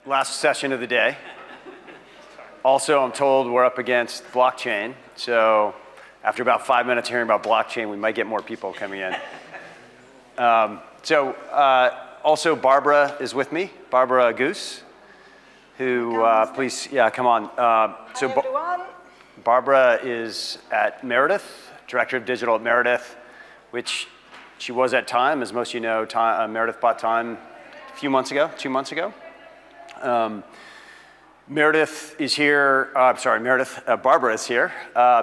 Last session of the day. Also, I'm told we're up against blockchain. So after about 5 minutes hearing about blockchain, we might get more people coming in. Also, Barbara is with me, Barbara Agus, who, please, come on. Hi, everyone. Barbara is at Meredith, Director of Digital at Meredith, which she was at Time. As most of you know, Meredith bought Time a few months ago, 2 months ago. Meredith is here, Barbara is here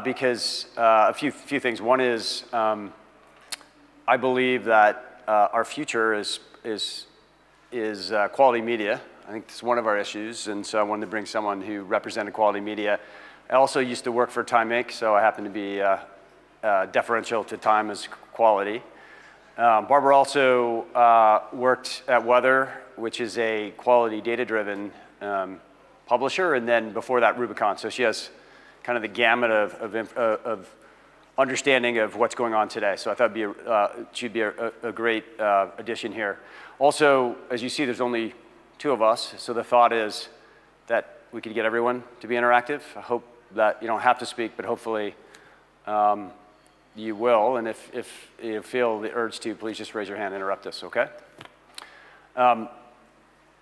because a few things. One is I believe that our future is quality media. I think it's one of our issues, and so I wanted to bring someone who represented quality media. I also used to work for Time Inc., so I happen to be deferential to Time as quality. Barbara also worked at Weather, which is a quality data-driven publisher, and then before that, Rubicon. So she has kind of the gamut of understanding of what's going on today. So I thought she'd be a great addition here. Also, as you see, there's only 2 of us, so the thought is that we could get everyone to be interactive. I hope that you don't have to speak, but hopefully you will, and if you feel the urge to, please just raise your hand and interrupt us, okay?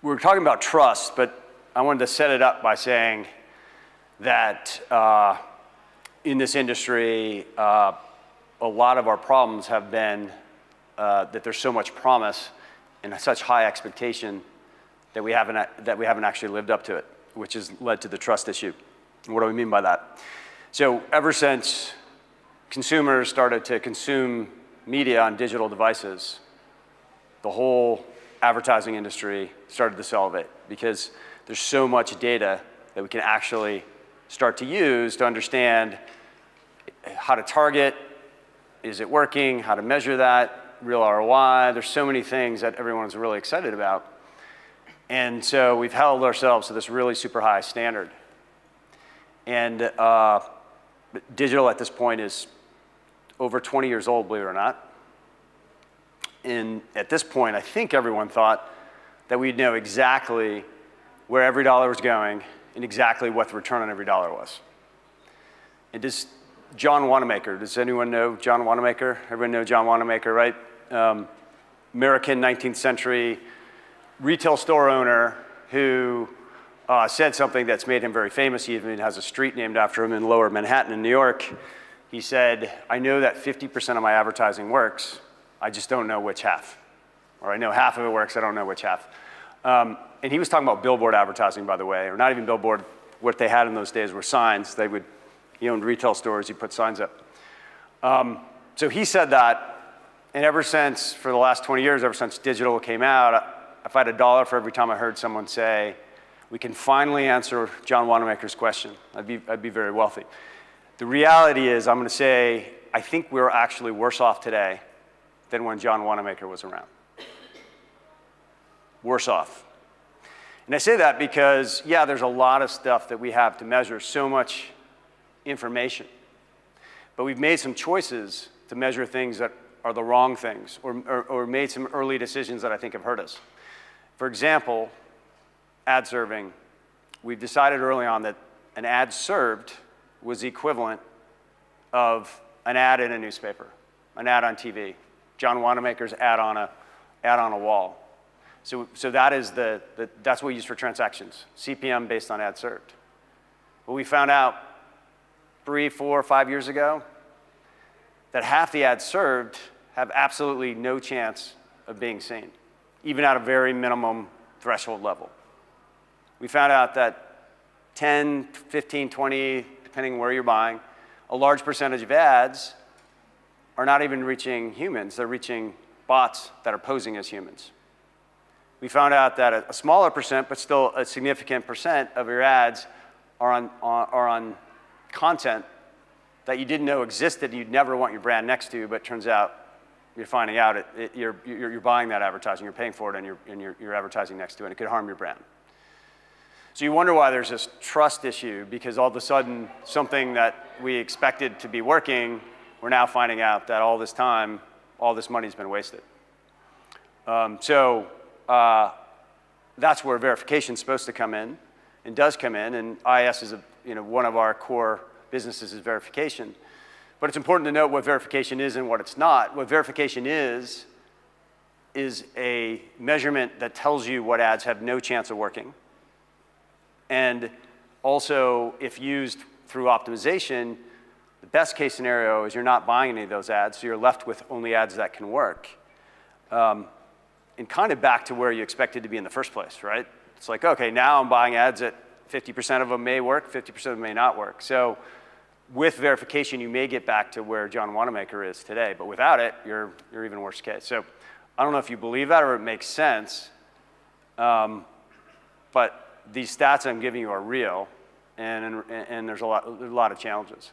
We're talking about trust, but I wanted to set it up by saying that in this industry, a lot of our problems have been that there's so much promise and such high expectation that we haven't actually lived up to it, which has led to the trust issue. What do we mean by that? So ever since consumers started to consume media on digital devices, the whole advertising industry started to salivate because there's so much data that we can actually start to use to understand how to target, is it working, how to measure that, real ROI. There's so many things that everyone's really excited about. And so we've held ourselves to this really super high standard. And digital at this point is over 20 years old, believe it or not. And at this point, I think everyone thought that we'd know exactly where every dollar was going and exactly what the return on every dollar was. And does John Wanamaker, does anyone know John Wanamaker? Everyone know John Wanamaker, right? American 19th century retail store owner who said something that's made him very famous. He even has a street named after him in Lower Manhattan in New York. He said, I know that 50% of my advertising works, I just don't know which half. Or I know half of it works, I don't know which half. And he was talking about billboard advertising, by the way, or not even billboard. What they had in those days were signs. He owned retail stores, he put signs up. So he said that, and ever since, for the last 20 years, ever since digital came out, if I had $1 for every time I heard someone say, we can finally answer John Wanamaker's question, I'd be very wealthy. The reality is, I'm going to say, I think we're actually worse off today than when John Wanamaker was around. Worse off. And I say that because, yeah, there's a lot of stuff that we have to measure, so much information. But we've made some choices to measure things that are the wrong things, or made some early decisions that I think have hurt us. For example, ad serving. We've decided early on that an ad served was the equivalent of an ad in a newspaper, an ad on TV, John Wanamaker's ad on a wall. So that is that's what we use for transactions, CPM based on ad served. But we found out 3, 4, 5 years ago that half the ads served have absolutely no chance of being seen, even at a very minimum threshold level. We found out that 10, 15, 20, depending where you're buying, a large percentage of ads are not even reaching humans. They're reaching bots that are posing as humans. We found out that a smaller percent, but still a significant percent of your ads are on content that you didn't know existed and you'd never want your brand next to, but turns out you're finding out you're buying that advertising, you're paying for it, and you're advertising next to it, and it could harm your brand. So you wonder why there's this trust issue, because all of a sudden something that we expected to be working, we're now finding out that all this time, all this money's been wasted. that's where verification is supposed to come in and does come in. And IS is one of our core businesses is verification. But it's important to note what verification is and what it's not. What verification is a measurement that tells you what ads have no chance of working. And also, if used through optimization, the best case scenario is you're not buying any of those ads, so you're left with only ads that can work. And kind of back to where you expected to be in the first place, right? It's like, okay, now I'm buying ads that 50% of them may work, 50% of them may not work. So with verification, you may get back to where John Wanamaker is today, but without it, you're even worse case. So I don't know if you believe that or it makes sense, but these stats I'm giving you are real, and there's a lot of challenges.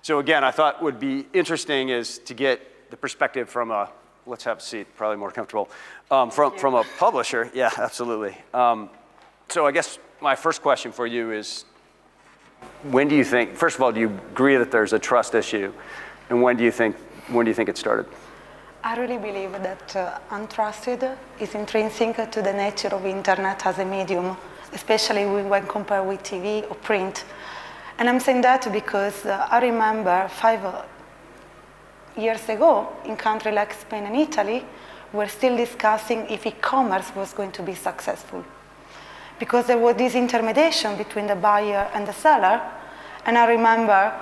So again, I thought would be interesting is to get the perspective from a, let's have a seat, probably more comfortable, from a publisher. Yeah, absolutely. So I guess my first question for you is, when do you think, first of all, do you agree that there's a trust issue? And when do you think it started? I really believe that untrusted is intrinsic to the nature of internet as a medium, especially when compared with TV or print. And I'm saying that because I remember 5 years ago, in countries like Spain and Italy, we're still discussing if e-commerce was going to be successful. Because there was this intermediation between the buyer and the seller. And I remember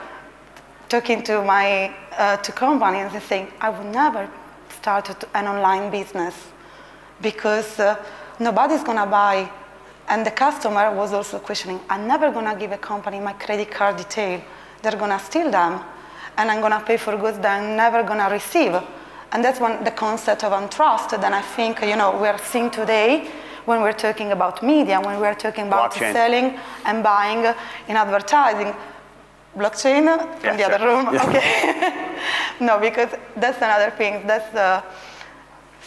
talking to my to companies and saying, I would never start an online business because nobody's going to buy. And the customer was also questioning, I'm never going to give a company my credit card detail. They're going to steal them, and I'm going to pay for goods that I'm never going to receive. And that's the concept of untrust that I think we're seeing today when we're talking about media, when we're talking about blockchain. Selling and buying in advertising. Blockchain from the other room? Yeah. Okay. No, because that's another thing.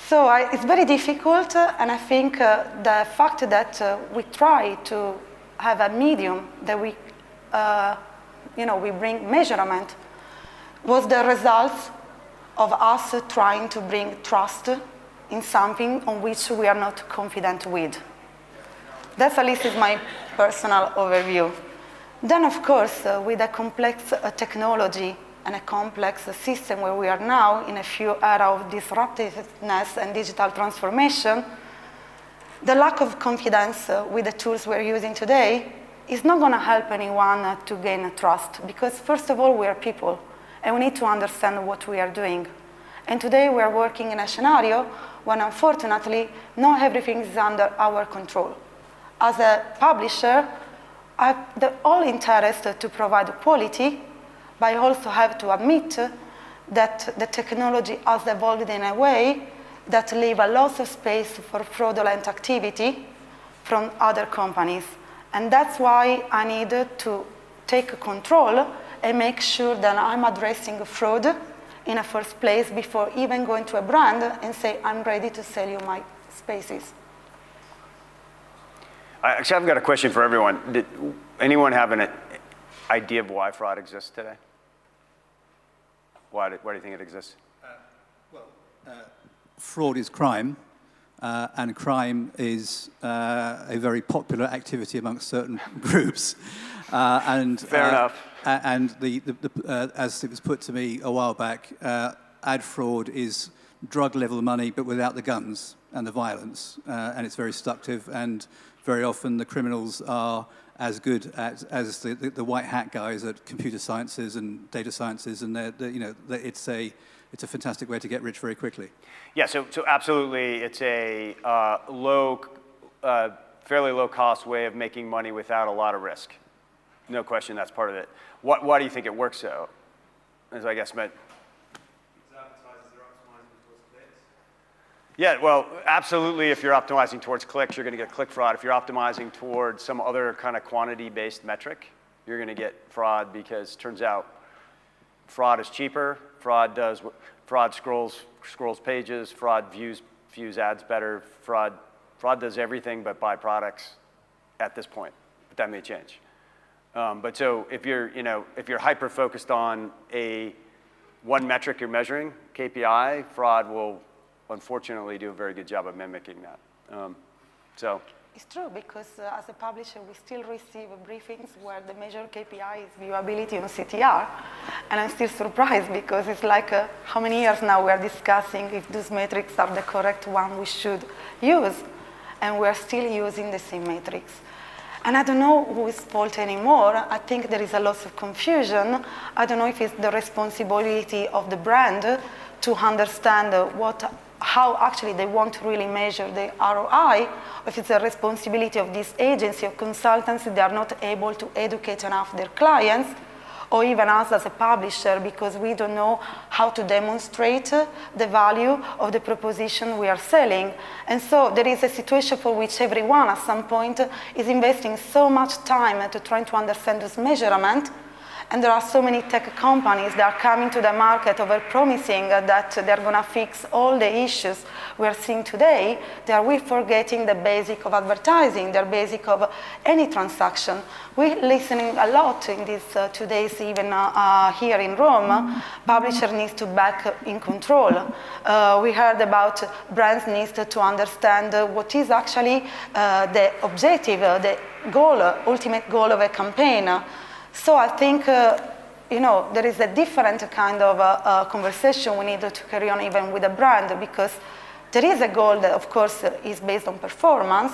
So it's very difficult, and I think the fact that we try to have a medium that we bring measurement was the result of us trying to bring trust in something on which we are not confident with. That's at least is my personal overview. Then, of course, with a complex technology and a complex system where we are now in a few era of disruptiveness and digital transformation, the lack of confidence with the tools we're using today is not going to help anyone to gain trust, because first of all, we are people and we need to understand what we are doing. And today we are working in a scenario when unfortunately not everything is under our control. As a publisher, I have the all interest to provide quality, but I also have to admit that the technology has evolved in a way that leaves a lot of space for fraudulent activity from other companies. And that's why I need to take control and make sure that I'm addressing fraud in the first place before even going to a brand and say, I'm ready to sell you my spaces. Actually, I've got a question for everyone. Did anyone have an idea of why fraud exists today? Why do you think it exists? Fraud is crime, and crime is a very popular activity amongst certain groups. Fair enough. And as it was put to me a while back, ad fraud is drug-level money, but without the guns and the violence, and it's very seductive. And very often the criminals are as good as the white hat guys at computer sciences and data sciences, and it's a fantastic way to get rich very quickly. Yeah, so absolutely, it's a fairly low cost way of making money without a lot of risk. No question, that's part of it. Why do you think it works so? As I guess meant. Yeah, well, absolutely. If you're optimizing towards clicks, you're going to get click fraud. If you're optimizing towards some other kind of quantity-based metric, you're going to get fraud, because it turns out fraud is cheaper. Fraud scrolls pages. Fraud views ads better. Fraud does everything but buy products at this point. But that may change. But so if you're hyper focused on one metric you're measuring, KPI, fraud will unfortunately do a very good job of mimicking that. So It's true, because as a publisher, we still receive briefings where the major KPI is viewability on CTR. And I'm still surprised, because it's like, how many years now we are discussing if those metrics are the correct one we should use, and we're still using the same metrics. And I don't know who is fault anymore. I think there is a lot of confusion. I don't know if it's the responsibility of the brand to understand how actually they want to really measure the ROI, or if it's a responsibility of this agency or consultancy, they are not able to educate enough their clients, or even us as a publisher, because we don't know how to demonstrate the value of the proposition we are selling. And so there is a situation for which everyone at some point is investing so much time to trying to understand this measurement. And there are so many tech companies that are coming to the market over-promising that they're going to fix all the issues we are seeing today. They are forgetting the basic of advertising, the basic of any transaction. We're listening a lot in these 2 days, even here in Rome. Publisher needs to back in control. We heard about brands needs to understand what is actually the objective, the goal, ultimate goal of a campaign. So I think, there is a different kind of conversation we need to carry on even with a brand, because there is a goal that, of course, is based on performance,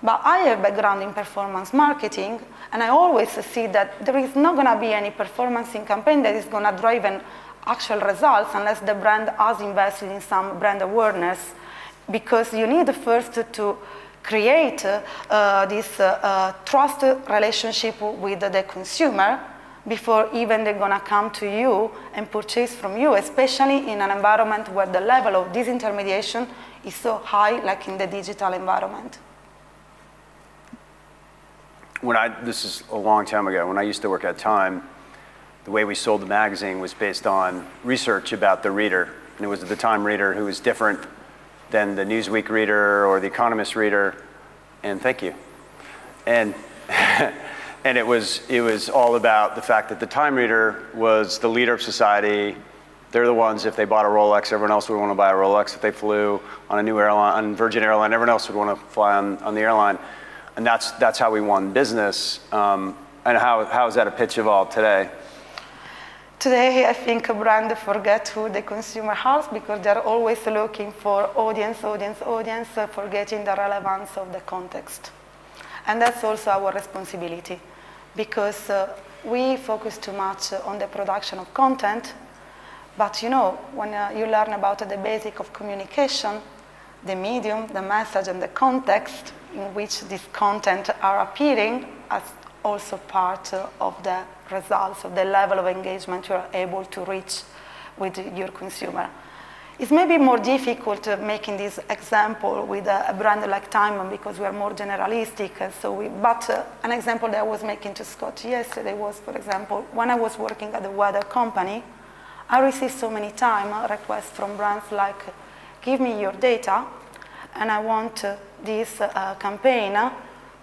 but I have background in performance marketing, and I always see that there is not going to be any performance in campaign that is going to drive an actual results unless the brand has invested in some brand awareness, because you need first to create this trust relationship with the consumer before even they're going to come to you and purchase from you, especially in an environment where the level of disintermediation is so high, like in the digital environment. This is a long time ago, when I used to work at Time, the way we sold the magazine was based on research about the reader. And it was the Time reader who was different than the Newsweek reader or the Economist reader, and thank you. And and it was all about the fact that the Time reader was the leader of society. They're the ones, if they bought a Rolex, everyone else would want to buy a Rolex. If they flew on a new airline, on Virgin Airline, everyone else would want to fly on the airline. And that's how we won business. And how is that a pitch evolved today? Today, I think a brand forget who the consumer has, because they're always looking for audience, forgetting the relevance of the context. And that's also our responsibility, because we focus too much on the production of content. But when you learn about the basic of communication, the medium, the message, and the context in which this content are appearing as also part of the results of the level of engagement you are able to reach with your consumer. It's maybe more difficult making this example with a brand like Time, because we are more generalistic. But an example that I was making to Scott yesterday was, for example, when I was working at the weather company, I received so many requests from brands like, give me your data, and I want this campaign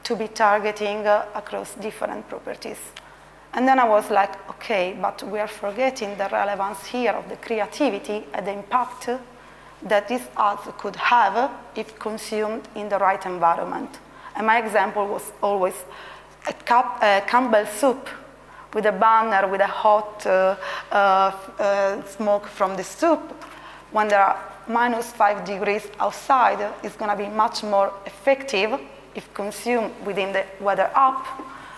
to be targeting across different properties. And then I was like, okay, but we are forgetting the relevance here of the creativity and the impact that this ads could have if consumed in the right environment. And my example was always a Campbell soup with a banner with a hot smoke from the soup. When there are -5 degrees outside, it's going to be much more effective if consumed within the weather app,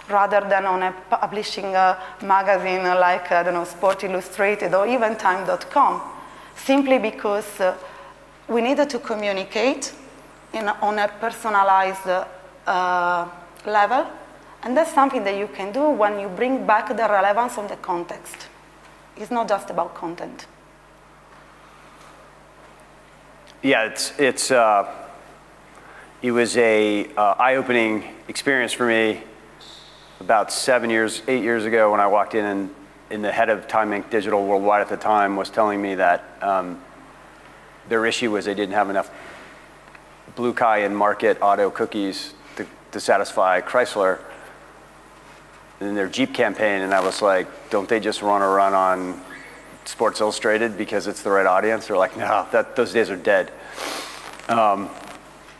rather than on a publishing magazine like, I don't know, Sport Illustrated or even Time.com, simply because we needed to communicate on a personalized level, and that's something that you can do when you bring back the relevance of the context. It's not just about content. Yeah, it was a eye-opening experience for me about 8 years ago, when I walked in and the head of Time Inc. Digital Worldwide at the time was telling me that their issue was they didn't have enough Blue Kai and Market Auto cookies to satisfy Chrysler in their Jeep campaign. And I was like, don't they just want to run on Sports Illustrated because it's the right audience? They're like, no, those days are dead.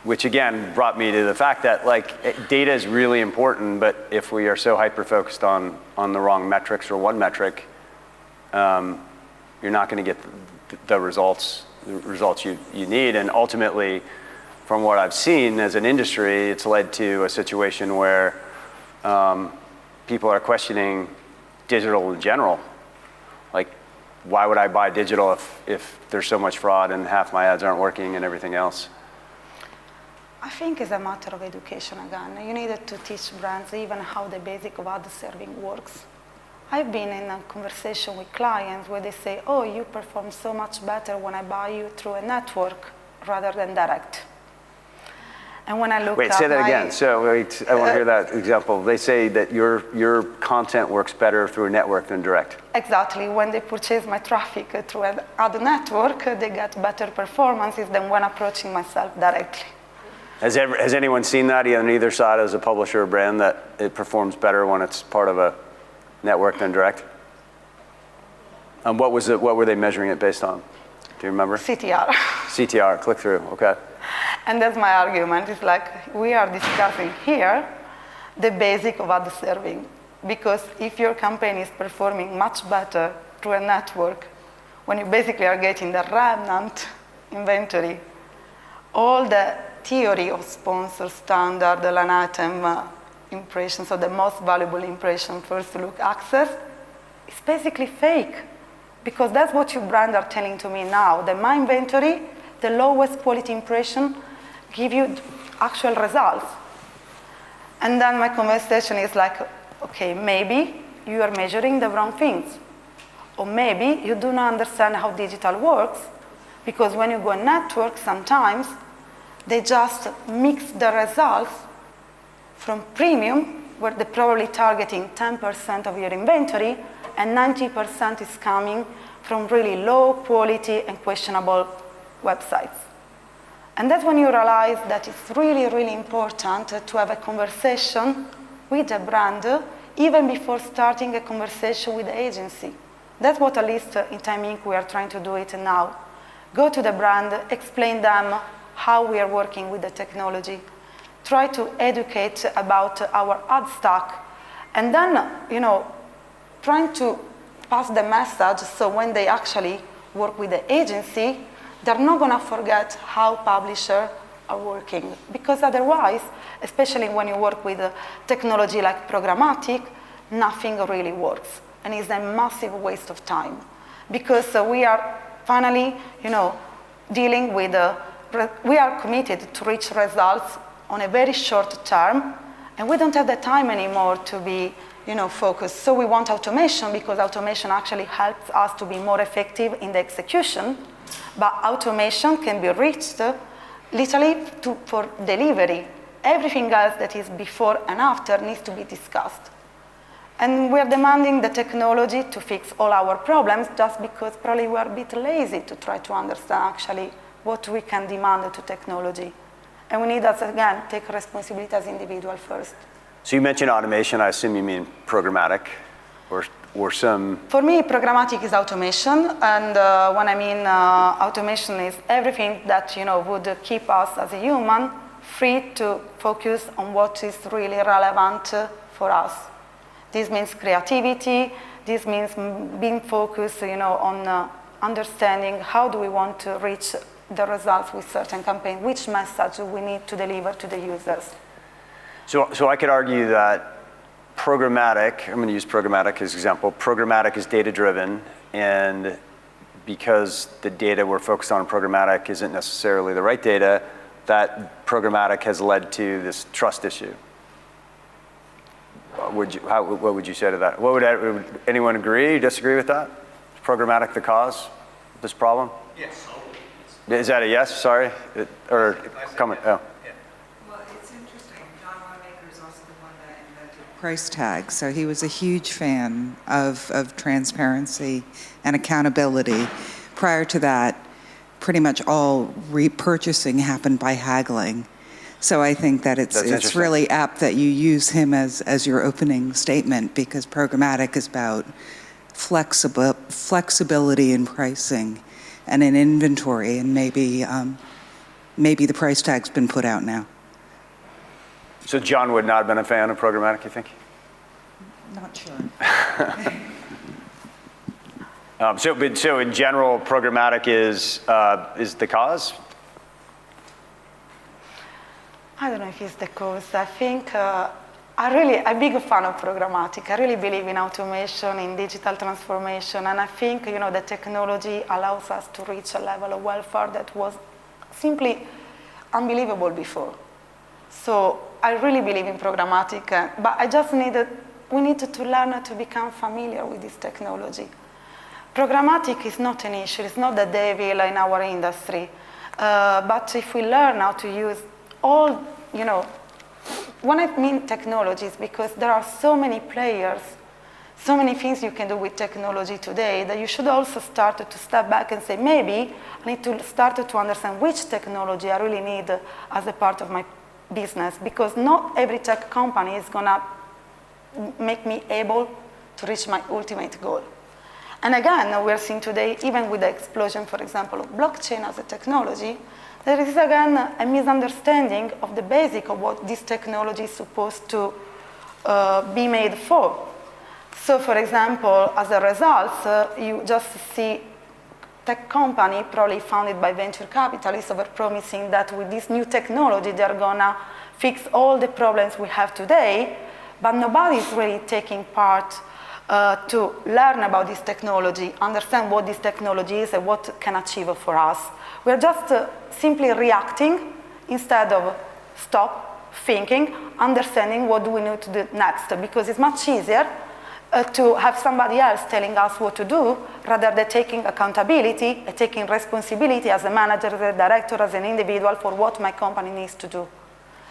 which again brought me to the fact that like data is really important, but if we are so hyper-focused on the wrong metrics or one metric, you're not going to get the results you need. And ultimately, from what I've seen as an industry, it's led to a situation where people are questioning digital in general. Like, why would I buy digital if there's so much fraud and half my ads aren't working and everything else? I think it's a matter of education again. You needed to teach brands even how the basic of ad serving works. I've been in a conversation with clients where they say, oh, you perform so much better when I buy you through a network rather than direct. And when I look Wait, at say that again. So wait, I want to hear that example. They say that your content works better through a network than direct. Exactly. When they purchase my traffic through an ad network, they get better performances than when approaching myself directly. Has anyone seen that on either side as a publisher or brand, that it performs better when it's part of a network than direct? What were they measuring it based on? Do you remember? CTR. CTR, click through, okay. And that's my argument. It's like we are discussing here the basic of ad serving. Because if your campaign is performing much better through a network, when you basically are getting the remnant inventory, all the theory of sponsor standard, the line item impression, so the most valuable impression, first look access, is basically fake. Because that's what your brand are telling to me now. The my inventory, the lowest quality impression, give you actual results. And then my conversation is like, okay, maybe you are measuring the wrong things. Or maybe you do not understand how digital works, because when you go network, sometimes they just mix the results from premium, where they're probably targeting 10% of your inventory, and 90% is coming from really low quality and questionable websites. And that's when you realize that it's really, really important to have a conversation with a brand even before starting a conversation with the agency. That's what, at least in Time Inc., we are trying to do it now. Go to the brand, explain them how we are working with the technology, try to educate about our ad stack, and then, trying to pass the message so when they actually work with the agency, they're not going to forget how publishers are working. Because otherwise, especially when you work with technology like programmatic, nothing really works. And it's a massive waste of time. Because we are finally, dealing with, we are committed to reach results on a very short term, and we don't have the time anymore to be focused. So we want automation, because automation actually helps us to be more effective in the execution. But automation can be reached literally for delivery. Everything else that is before and after needs to be discussed. And we're demanding the technology to fix all our problems just because probably we're a bit lazy to try to understand actually what we can demand to technology. And we need us, again, take responsibility as individuals first. So you mentioned automation. I assume you mean programmatic or some... For me, programmatic is automation. And when I mean automation is everything that would keep us as a human free to focus on what is really relevant for us. This means creativity. This means being focused on understanding how do we want to reach the results with certain campaign, which message we need to deliver to the users. So I could argue that programmatic, I'm going to use programmatic as an example, programmatic is data-driven, and because the data we're focused on in programmatic isn't necessarily the right data, that programmatic has led to this trust issue. What would you say to that? Would anyone agree, disagree with that? Is programmatic the cause of this problem? Yes. Is that a yes? Sorry? Or comment? Oh. Well, it's interesting. John Wanamaker is also the one that invented price tags. So he was a huge fan of transparency and accountability. Prior to that, pretty much all repurchasing happened by haggling. So I think that it's really apt that you use him as your opening statement, because programmatic is about flexibility in pricing and in inventory, and maybe maybe the price tag's been put out now. So John would not have been a fan of programmatic, you think? Not sure. So in general, programmatic is the cause? I don't know if it's the cause. I think I'm a big fan of programmatic. I really believe in automation, in digital transformation, and I think the technology allows us to reach a level of welfare that was simply unbelievable before. So I really believe in programmatic, but we needed to learn to become familiar with this technology. Programmatic is not an issue, it's not the devil in our industry. But if we learn how to use all, when I mean technologies, because there are so many players, so many things you can do with technology today, that you should also start to step back and say, maybe I need to start to understand which technology I really need as a part of my business, because not every tech company is gonna make me able to reach my ultimate goal. And again, we're seeing today, even with the explosion, for example, of blockchain as a technology, there is again a misunderstanding of the basic of what this technology is supposed to be made for. So for example, as a result, you just see tech company probably founded by venture capitalists over-promising that with this new technology, they're gonna fix all the problems we have today, but nobody's really taking part to learn about this technology, understand what this technology is and what it can achieve for us. We're just simply reacting instead of stop, thinking, understanding what do we need to do next, because it's much easier to have somebody else telling us what to do rather than taking accountability and taking responsibility as a manager, as a director, as an individual for what my company needs to do.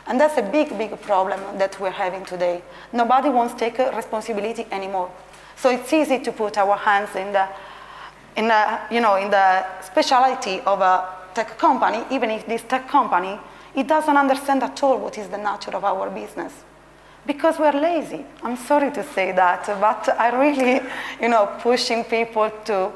And that's a big, big problem that we're having today. Nobody wants to take responsibility anymore. So it's easy to put our hands in the specialty of a tech company, even if this tech company, it doesn't understand at all what is the nature of our business. Because we're lazy. I'm sorry to say that, but I really, pushing people to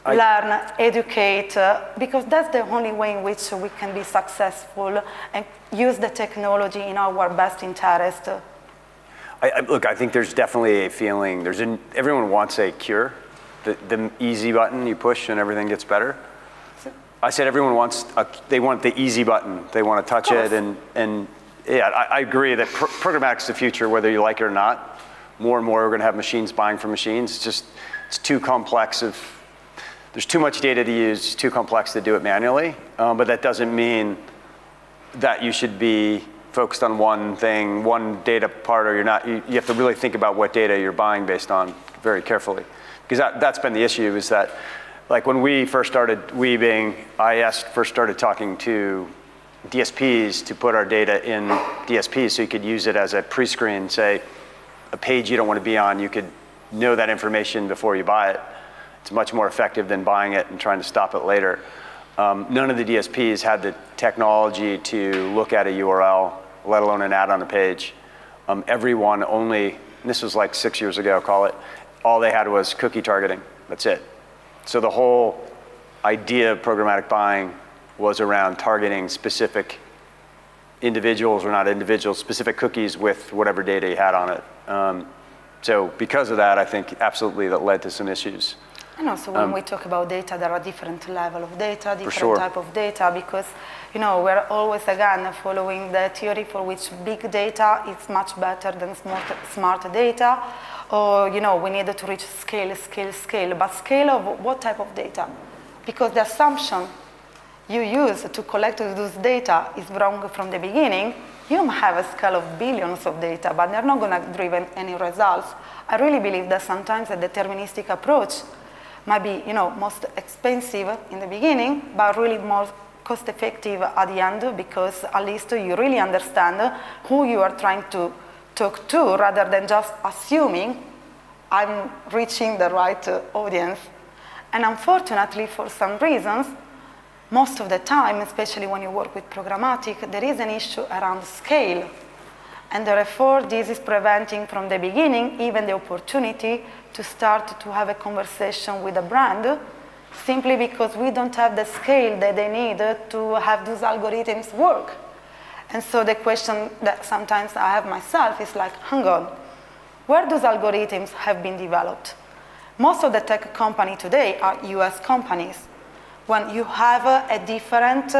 learn, educate, because that's the only way in which we can be successful and use the technology in our best interest. Look, I think there's definitely a feeling, everyone wants a cure, the easy button you push and everything gets better. I said everyone they want the easy button. They want to touch it and yeah, I agree that programmatic's the future, whether you like it or not. More and more we're going to have machines buying from machines. It's too complex. There's too much data to use, it's too complex to do it manually. But that doesn't mean that you should be focused on one thing, one data part, or you're not. You have to really think about what data you're buying based on very carefully. Because that's been the issue, is that like when we first started, IS first started talking to DSPs to put our data in DSPs so you could use it as a pre-screen, say a page you don't want to be on, you could know that information before you buy it. It's much more effective than buying it and trying to stop it later. None of the DSPs had the technology to look at a URL, let alone an ad on a page. Everyone only, and this was like 6 years ago, call it, all they had was cookie targeting, that's it. So the whole idea of programmatic buying was around targeting specific individuals, or not individuals, specific cookies with whatever data you had on it. So because of that, I think absolutely that led to some issues. And also when we talk about data, there are different levels of data, different sure. type of data, because we're always again following the theory for which big data is much better than smart data, or we need to reach scale, but scale of what type of data? Because the assumption you use to collect those data is wrong from the beginning. You might have a scale of billions of data, but they're not going to drive any results. I really believe that sometimes a deterministic approach might be, most expensive in the beginning, but really more cost-effective at the end, because at least you really understand who you are trying to talk to, rather than just assuming I'm reaching the right audience. And unfortunately, for some reasons, most of the time, especially when you work with programmatic, there is an issue around scale. And therefore, this is preventing from the beginning even the opportunity to start to have a conversation with a brand simply because we don't have the scale that they need to have those algorithms work. And so the question that sometimes I have myself is like, hang on, where those algorithms have been developed? Most of the tech companies today are US companies. When you have a different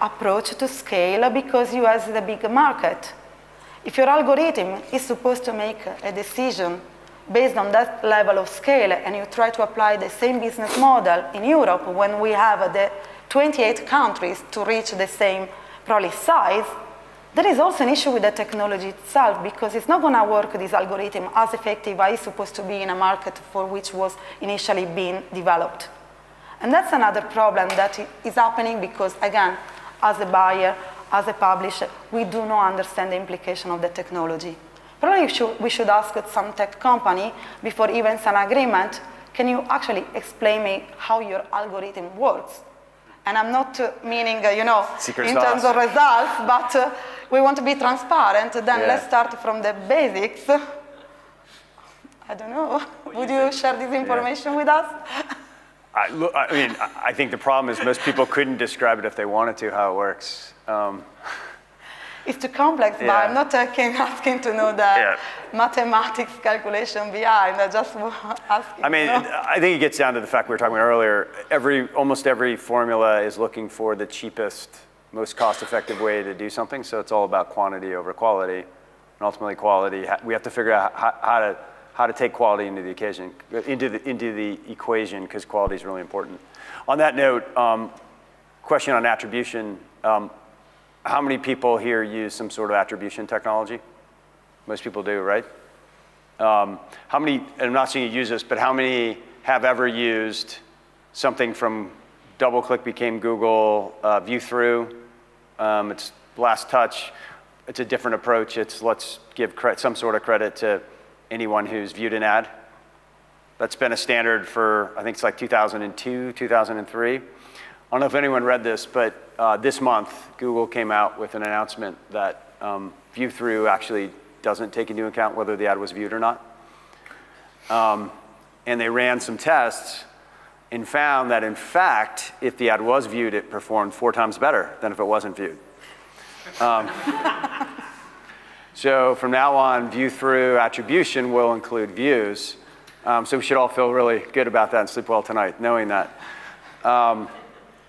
approach to scale because US is a big market. If your algorithm is supposed to make a decision based on that level of scale and you try to apply the same business model in Europe when we have the 28 countries to reach the same probably size, there is also an issue with the technology itself because it's not going to work, this algorithm, as effective as it's supposed to be in a market for which was initially being developed. And that's another problem that is happening because, again, as a buyer, as a publisher, we do not understand the implication of the technology. Probably we should ask some tech company before even sign an agreement, can you actually explain me how your algorithm works? And I'm not meaning, Secret in sauce. terms of results, but we want to be transparent. Then let's start from the basics. I don't know. Would you share this information with us? I think the problem is most people couldn't describe it if they wanted to, how it works. It's too complex, but I'm not asking to know the mathematics calculation behind. I just asking. I think it gets down to the fact we were talking about earlier. Almost every formula is looking for the cheapest, most cost-effective way to do something. So it's all about quantity over quality, and ultimately quality. We have to figure out how to take quality into the equation, because quality is really important. On that note, question on attribution. How many people here use some sort of attribution technology? Most people do, right? How many, and I'm not saying you use this, but how many have ever used something from DoubleClick became Google, view through? It's last touch. It's a different approach. It's let's give some sort of credit to anyone who's viewed an ad. That's been a standard for, I think it's like 2002, 2003. I don't know if anyone read this, but this month, Google came out with an announcement that view through actually doesn't take into account whether the ad was viewed or not. And they ran some tests and found that, in fact, if the ad was viewed, it performed 4 times better than if it wasn't viewed. So from now on, view through attribution will include views. So we should all feel really good about that and sleep well tonight, knowing that.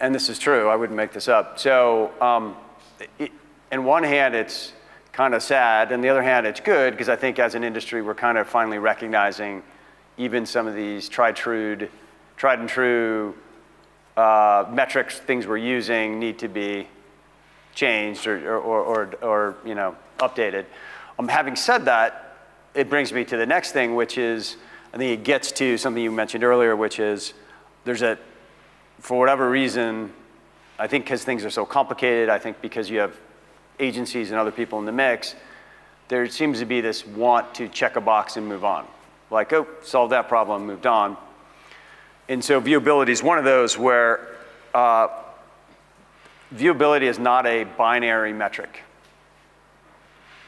And this is true, I wouldn't make this up. So in one hand, it's kind of sad, and the other hand, it's good, because I think as an industry, we're kind of finally recognizing even some of these tried and true metrics, things we're using need to be changed or updated. Having said that, it brings me to the next thing, which is, I think it gets to something you mentioned earlier, which is for whatever reason, I think because things are so complicated, I think because you have agencies and other people in the mix, there seems to be this want to check a box and move on. Like, oh, solved that problem, moved on. And so viewability is one of those where viewability is not a binary metric.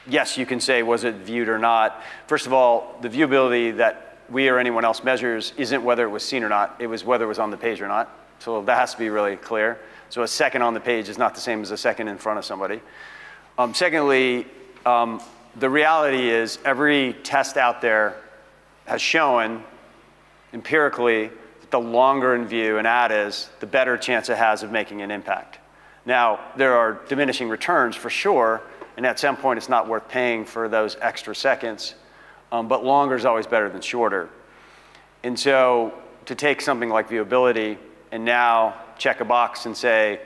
Yes, you can say, was it viewed or not? First of all, the viewability that we or anyone else measures isn't whether it was seen or not, it was whether it was on the page or not. So that has to be really clear. So a second on the page is not the same as a second in front of somebody. Secondly, the reality is every test out there has shown empirically that the longer in view an ad is, the better chance it has of making an impact. Now, there are diminishing returns for sure, and at some point it's not worth paying for those extra seconds, but longer is always better than shorter. And so to take something like viewability and now check a box and say,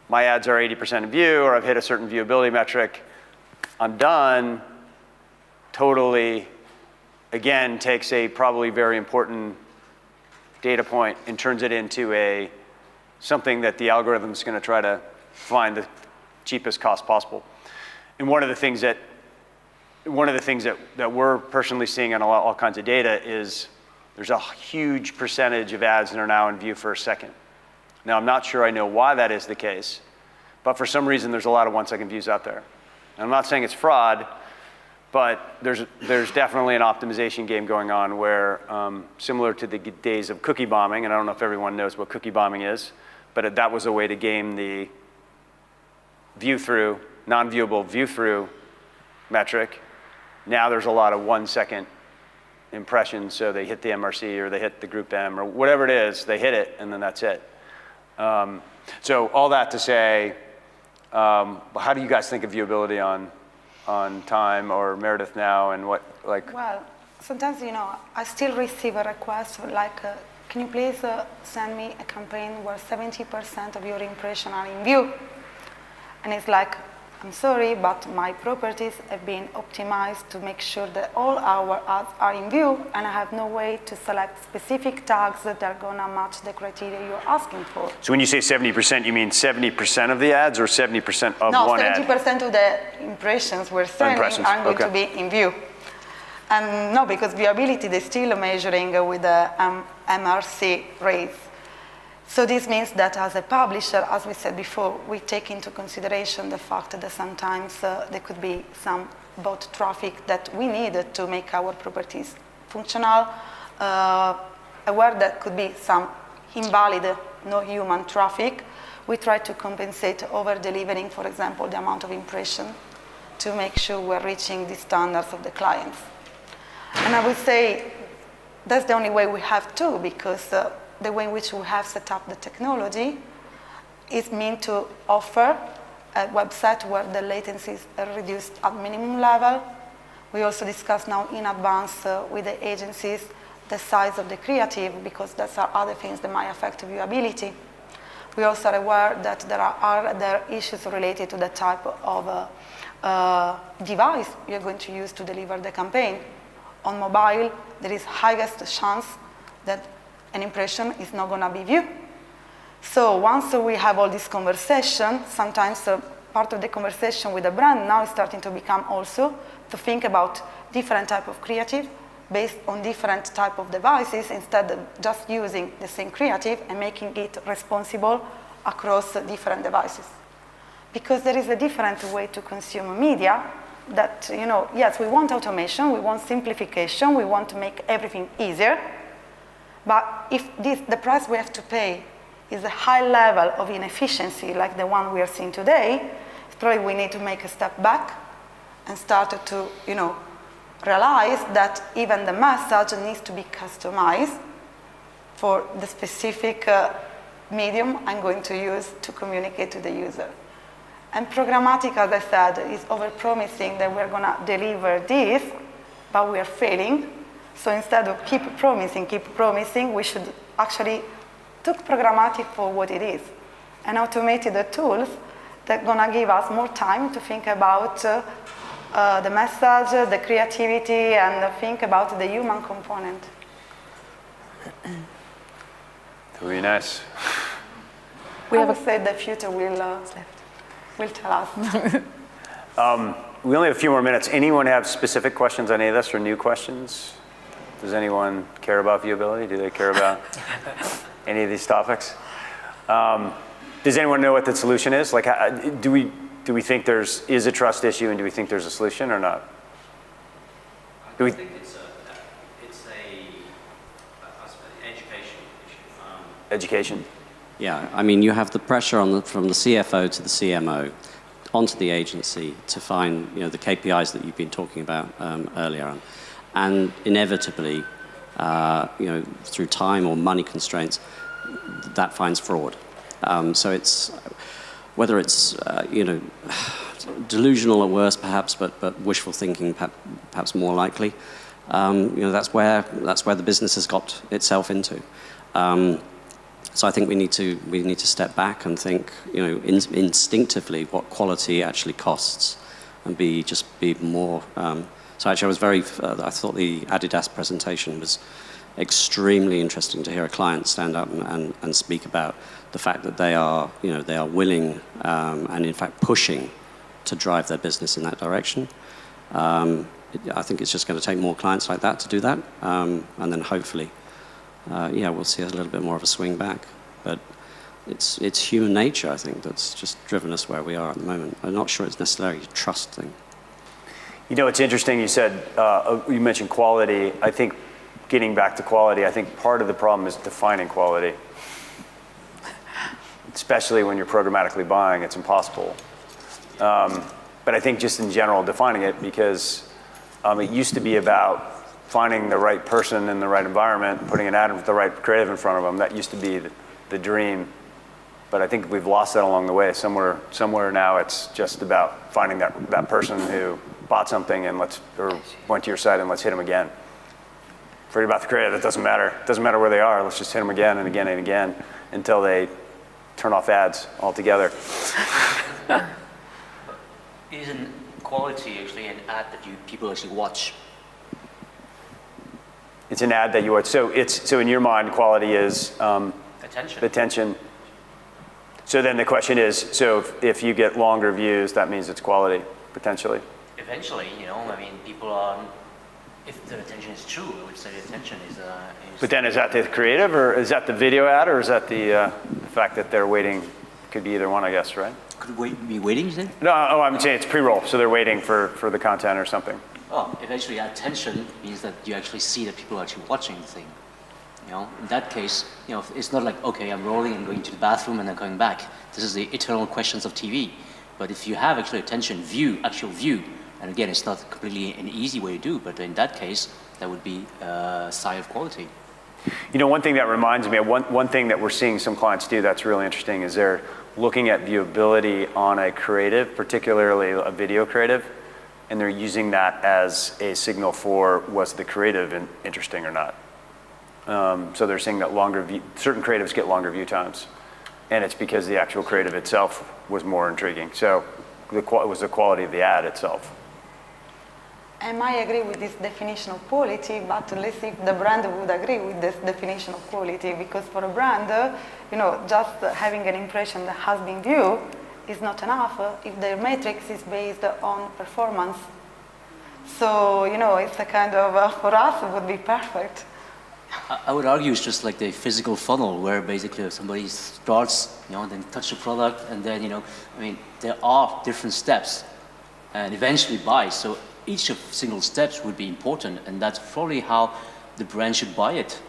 my ads are 80% in view, or I've hit a certain viewability metric, I'm done, totally, again, takes a probably very important data point and turns it into something that the algorithm is going to try to find the cheapest cost possible. And one of the things that we're personally seeing on all kinds of data is there's a huge percentage of ads that are now in view for a second. Now, I'm not sure I know why that is the case, but for some reason, there's a lot of 1-second views out there. And I'm not saying it's fraud, But there's definitely an optimization game going on where, similar to the days of cookie bombing, and I don't know if everyone knows what cookie bombing is, but that was a way to game the view-through, non-viewable view-through metric. Now there's a lot of 1 second impressions, so they hit the MRC or they hit the group M or whatever it is, they hit it, and then that's it. So all that to say, how do you guys think of viewability on time, or Meredith now, and what, like? Well, sometimes, I still receive a request like, can you please send me a campaign where 70% of your impressions are in view? And it's like, I'm sorry, but my properties have been optimized to make sure that all our ads are in view, and I have no way to select specific tags that are gonna match the criteria you're asking for. So when you say 70%, you mean 70% of the ads or 70% of one ad? No, 70% of the impressions we're sending are going to be in view. And no, because viewability, they're still measuring with the MRC rates. So this means that as a publisher, as we said before, we take into consideration the fact that sometimes there could be some bot traffic that we need to make our properties functional, aware that could be some invalid, no human traffic. We try to compensate over-delivering, for example, the amount of impression to make sure we're reaching the standards of the clients. And I would say that's the only way we have to, because the way in which we have set up the technology is meant to offer a website where the latencies are reduced at minimum level. We also discuss now in advance with the agencies the size of the creative, because those are other things that might affect viewability. We also are aware that there are other issues related to the type of device you're going to use to deliver the campaign. On mobile, there is highest chance that an impression is not going to be viewed. So once we have all this conversation, sometimes part of the conversation with the brand now is starting to become also to think about different type of creative based on different type of devices, instead of just using the same creative and making it responsible across different devices. Because there is a different way to consume media that, yes, we want automation, we want simplification, we want to make everything easier. But if the price we have to pay is a high level of inefficiency like the one we are seeing today, probably we need to make a step back and start to, realize that even the message needs to be customized for the specific medium I'm going to use to communicate to the user. And programmatic, as I said, is over-promising that we're going to deliver this, but we are failing. So instead of keep promising, we should actually take programmatic for what it is and automated the tools that are going to give us more time to think about the message, the creativity, and think about the human component. Very nice. I would say the future will tell us. We only have a few more minutes. Anyone have specific questions on any of this or new questions? Does anyone care about viewability? Do they care about any of these topics? Does anyone know what the solution is? Like, do we think is a trust issue, and do we think there's a solution or not? I think it's an education issue. Education. Yeah, I mean, you have the pressure from the CFO to the CMO onto the agency to find the KPIs that you've been talking about earlier on. And inevitably, through time or money constraints, that finds fraud. So it's whether it's delusional at worst, perhaps, but wishful thinking, perhaps more likely. That's where the business has got itself into. So I think we need to step back and think, instinctively what quality actually costs, and be more. So actually, I thought the Adidas presentation was extremely interesting to hear a client stand up and speak about the fact that they are willing and in fact pushing to drive their business in that direction. I think it's just going to take more clients like that to do that, and then hopefully, we'll see a little bit more of a swing back. But it's human nature, I think, that's just driven us where we are at the moment. I'm not sure it's necessarily a trust thing. You know, it's interesting you said, you mentioned quality. I think getting back to quality, I think part of the problem is defining quality. Especially when you're programmatically buying, it's impossible. But I think just in general, defining it, because it used to be about finding the right person in the right environment, putting an ad with the right creative in front of them. That used to be the dream. But I think we've lost that along the way. Somewhere now it's just about finding that person who bought something and or went to your site and let's hit them again. Forget about the creative, it doesn't matter. It doesn't matter where they are, let's just hit them again and again and again until they turn off ads altogether. Isn't quality actually an ad that people actually watch? It's an ad that you watch. So in your mind, quality is Attention. attention. So then the question is, so if you get longer views, that means it's quality, potentially. Eventually, I mean, people are, if their attention is true, I would say attention is But then is that the creative, or is that the video ad, or is that the fact that they're waiting? Could be either one, I guess, right? Could be waiting, you say? No, I'm saying it's pre-roll, so they're waiting for the content or something. Oh, eventually attention means that you actually see that people are actually watching the thing. In that case, it's not like, okay, I'm rolling and going to the bathroom and then coming back. This is the eternal questions of TV. But if you have actually attention, actual view, and again, it's not completely an easy way to do, but in that case, that would be a sign of quality. One thing that reminds me of one thing that we're seeing some clients do that's really interesting is they're looking at viewability on a creative, particularly a video creative, and they're using that as a signal for was the creative interesting or not. So they're saying that certain creatives get longer view times, and it's because the actual creative itself was more intriguing. So it was the quality of the ad itself. And I agree with this definition of quality, but let's see if the brand would agree with this definition of quality, because for a brand, just having an impression that has been viewed is not enough if their matrix is based on performance. So, it's a kind of, for us, it would be perfect. I would argue it's just like the physical funnel where basically somebody starts, then touch the product, and then, there are different steps and eventually buy. So each of single steps would be important, and that's probably how the brand should buy it.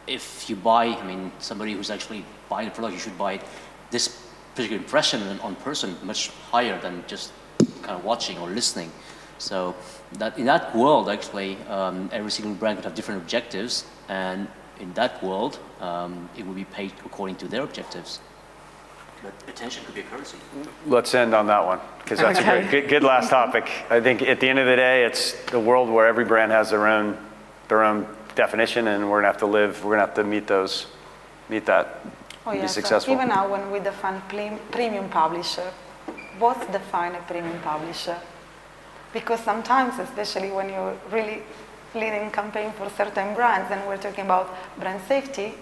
If you buy, somebody who's actually buying the product, you should buy this particular impression on person much higher than just kind of watching or listening. So that in that world, actually, every single brand would have different objectives, and in that world, it would be paid according to their objectives. But attention could be a currency. Let's end on that one, because that's a good last topic. I think at the end of the day, it's the world where every brand has their own definition, and we're gonna have to meet that, Oh, be yes. successful. Even now, when we define premium publisher, what's define a premium publisher? Because sometimes, especially when you're really leading campaign for certain brands, and we're talking about brand safety,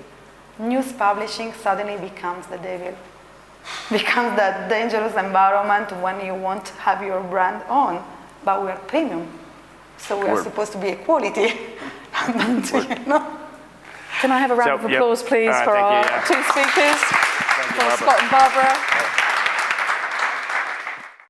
news publishing suddenly becomes the devil. Becomes that dangerous environment when you won't have your brand on, but we're premium. So we are supposed to be equality. Can I have a round of applause, please, for our two speakers, Thank you, Scott and Barbara.